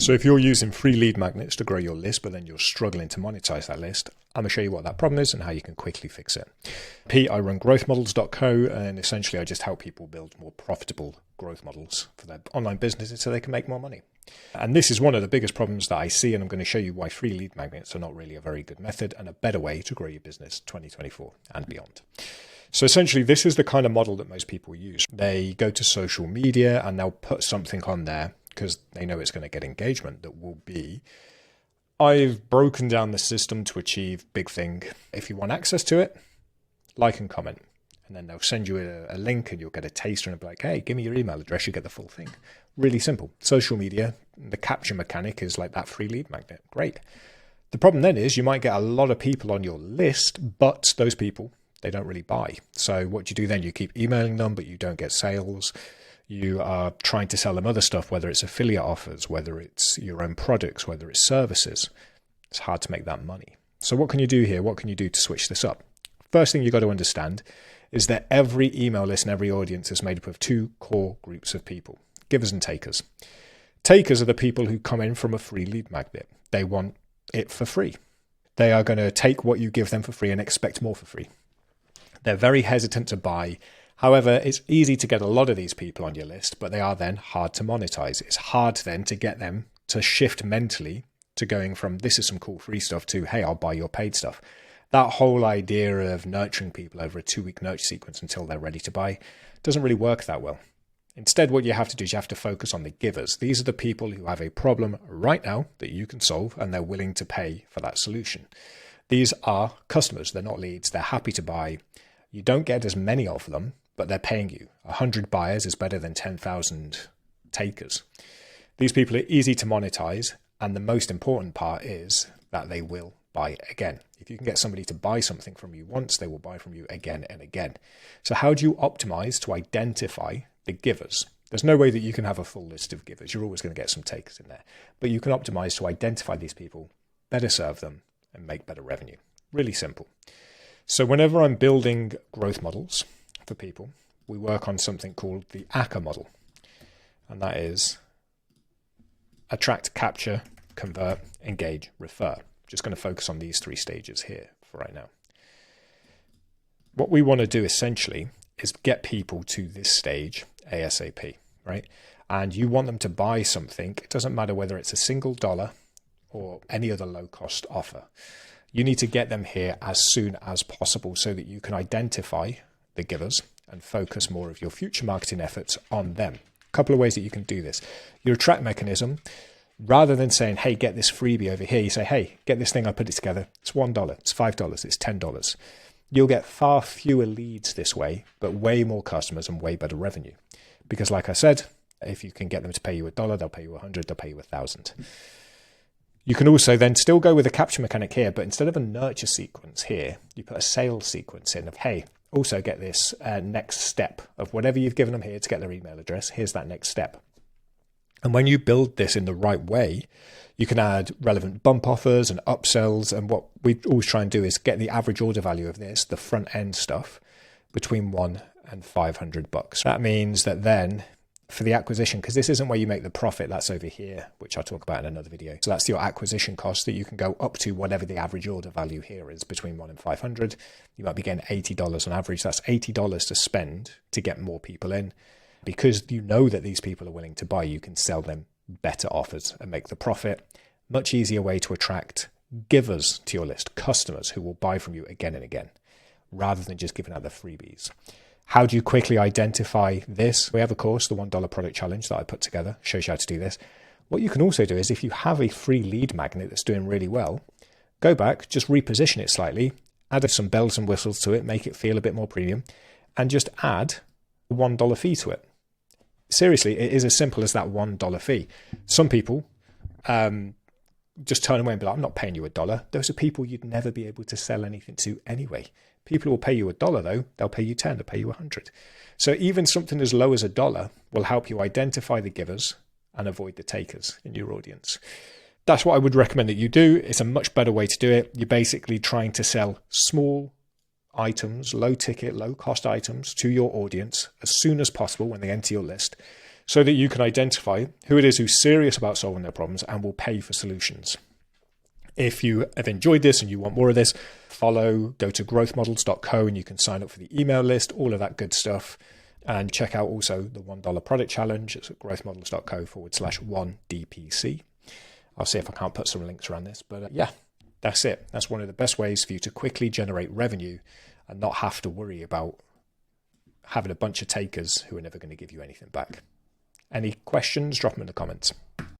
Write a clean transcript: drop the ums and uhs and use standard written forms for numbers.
So if you're using free lead magnets to grow your list, but then you're struggling to monetize that list, I'm going to show you what that problem is and how you can quickly fix it. I run growthmodels.co, and essentially I just help people build more profitable growth models for their online businesses so they can make more money. And this is one of the biggest problems that I see, and I'm going to show you why free lead magnets are not really a very good method and a better way to grow your business 2024 and beyond. So essentially, this is the kind of model that most people use. They go to social media and they'll put something on there because they know it's going to get engagement that will be, I've broken down the system to achieve big thing. If you want access to it, like and comment. And then they'll send you a link and you'll get a taster and it'll be like, hey, give me your email address, you get the full thing. Really simple. Social media, the capture mechanic is like that free lead magnet. Great. The problem then is you might get a lot of people on your list, but those people, they don't really buy. So what do you do then? You keep emailing them, but you don't get sales. You are trying to sell them other stuff, whether it's affiliate offers, whether it's your own products, whether it's services. It's hard to make that money. So what can you do here? What can you do to switch this up? First thing you've got to understand is that every email list and every audience is made up of two core groups of people, givers and takers. Takers are the people who come in from a free lead magnet. They want it for free. They are going to take what you give them for free and expect more for free. They're very hesitant to buy. However, it's easy to get a lot of these people on your list, but they are then hard to monetize. It's hard then to get them to shift mentally to going from this is some cool free stuff to, hey, I'll buy your paid stuff. That whole idea of nurturing people over a 2-week nurture sequence until they're ready to buy doesn't really work that well. Instead, what you have to do is you have to focus on the givers. These are the people who have a problem right now that you can solve, and they're willing to pay for that solution. These are customers. They're not leads. They're happy to buy. You don't get as many of them, but they're paying you. 100 buyers is better than 10,000 takers. These people are easy to monetize, and the most important part is that they will buy again. If you can get somebody to buy something from you once, they will buy from you again and again. So how do you optimize to identify the givers? There's no way that you can have a full list of givers. You're always going to get some takers in there, but you can optimize to identify these people, better serve them, and make better revenue. Really simple. So whenever I'm building growth models for people, we work on something called the ACCA model. And that is attract, capture, convert, engage, refer. Just going to focus on these 3 stages here for right now. What we want to do essentially is get people to this stage ASAP, right? And you want them to buy something. It doesn't matter whether it's a single dollar or any other low-cost offer. You need to get them here as soon as possible so that you can identify the givers and focus more of your future marketing efforts on them. A couple of ways that you can do this. Your attract mechanism, rather than saying, hey, get this freebie over here, you say, hey, get this thing, I put it together. It's $1, it's $5, it's $10. You'll get far fewer leads this way, but way more customers and way better revenue. Because like I said, if you can get them to pay you $1, they'll pay you 100, they'll pay you 1,000. You can also then still go with a capture mechanic here, but instead of a nurture sequence here, you put a sales sequence in of, hey, also get this next step of whatever you've given them here to get their email address. Here's that next step. And when you build this in the right way, you can add relevant bump offers and upsells. And what we always try and do is get the average order value of this, the front end stuff, between $1 and $500. That means that then for the acquisition, because this isn't where you make the profit, that's over here, which I'll talk about in another video. So that's your acquisition cost that you can go up to whatever the average order value here is between 1 and 500. You might be getting $80 on average. That's $80 to spend to get more people in. Because you know that these people are willing to buy, you can sell them better offers and make the profit. Much easier way to attract givers to your list, customers who will buy from you again and again, rather than just giving out the freebies. How do you quickly identify this? We have a course, the $1 product challenge that I put together, shows you how to do this. What you can also do is if you have a free lead magnet that's doing really well, go back, just reposition it slightly, add some bells and whistles to it, make it feel a bit more premium, and just add a $1 fee to it. Seriously, it is as simple as that $1 fee. Some people just turn away and be like, I'm not paying you $1. Those are people you'd never be able to sell anything to anyway. People will pay you $1 though, they'll pay you 10, they'll pay you 100. So even something as low as $1 will help you identify the givers and avoid the takers in your audience. That's what I would recommend that you do. It's a much better way to do it. You're basically trying to sell small items, low ticket, low cost items to your audience as soon as possible when they enter your list, so that you can identify who it is who's serious about solving their problems and will pay for solutions. If you have enjoyed this and you want more of this, go to growthmodels.co and you can sign up for the email list, all of that good stuff. And check out also the $1 product challenge. It's at growthmodels.co/1DPC. I'll see if I can't put some links around this. But yeah, that's it. That's one of the best ways for you to quickly generate revenue and not have to worry about having a bunch of takers who are never going to give you anything back. Any questions? Drop them in the comments.